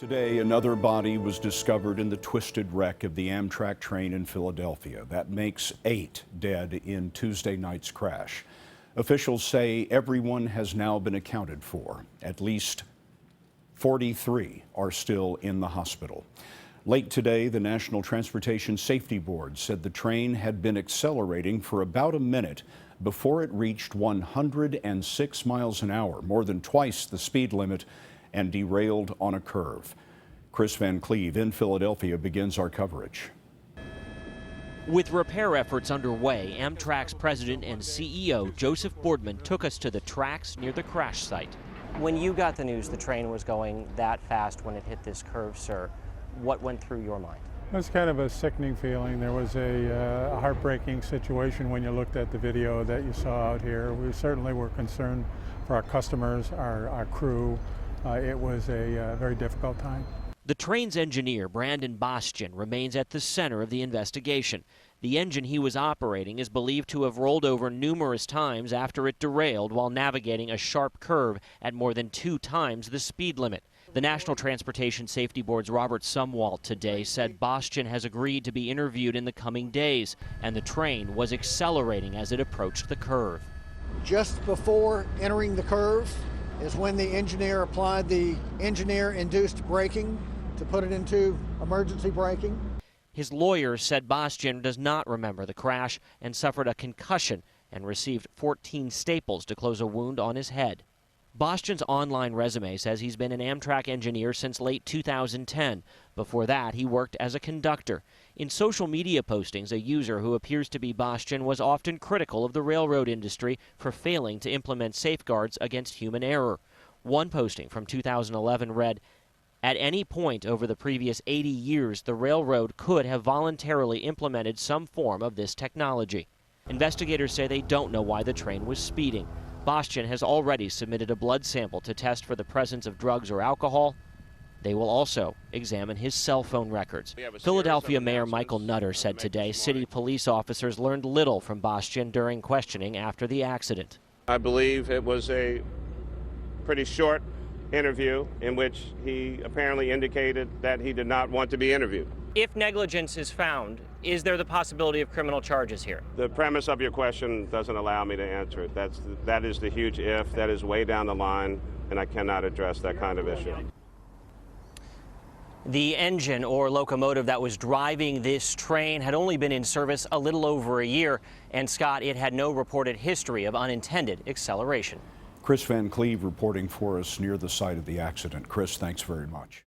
Today, another body was discovered in the twisted wreck of the Amtrak train in Philadelphia. That makes 8 dead in Tuesday night's crash. Officials say everyone has now been accounted for. At least 43 are still in the hospital. Late today, the National Transportation Safety Board said the train had been accelerating for about a minute before it reached 106 miles an hour, more than twice the speed limit, and derailed on a curve. Kris Van Cleave in Philadelphia begins our coverage. With repair efforts underway, Amtrak's president and CEO Joseph Boardman took us to the tracks near the crash site. When you got the news the train was going that fast when it hit this curve, sir, what went through your mind? It was kind of a sickening feeling. There was a heartbreaking situation when you looked at the video that you saw out here. We certainly were concerned for our customers, our crew. It was a very difficult time. The train's engineer, Bostian, remains at the center of the investigation. The engine he was operating is believed to have rolled over numerous times after it derailed while navigating a sharp curve at more than 2 times the speed limit. The National Transportation Safety Board's Robert Sumwalt today said Bostian has agreed to be interviewed in the coming days, and the train was accelerating as it approached the curve. Just before entering the curve is when the engineer applied the engineer-induced braking to put it into emergency braking. His lawyer said Bostian does not remember the crash and suffered a concussion and received 14 staples to close a wound on his head. Bostian's online resume says he's been an Amtrak engineer since late 2010. Before that, he worked as a conductor. In social media postings, a user who appears to be Bostian was often critical of the railroad industry for failing to implement safeguards against human error. One posting from 2011 read, "At any point over the previous 80 years, the railroad could have voluntarily implemented some form of this technology." Investigators say they don't know why the train was speeding. Bostian has already submitted a blood sample to test for the presence of drugs or alcohol. They will also examine his cell phone records. Philadelphia Mayor Michael Nutter said today city police officers learned little from Bostian during questioning after the accident. I believe it was a pretty short interview in which he apparently indicated that he did not want to be interviewed. If negligence is found, is there the possibility of criminal charges here? The premise of your question doesn't allow me to answer it. That is the huge if. That is way down the line, and I cannot address that kind of issue. The engine or locomotive that was driving this train had only been in service a little over a year, and Scott, it had no reported history of unintended acceleration. Kris Van Cleave reporting for us near the site of the accident. Kris, thanks very much.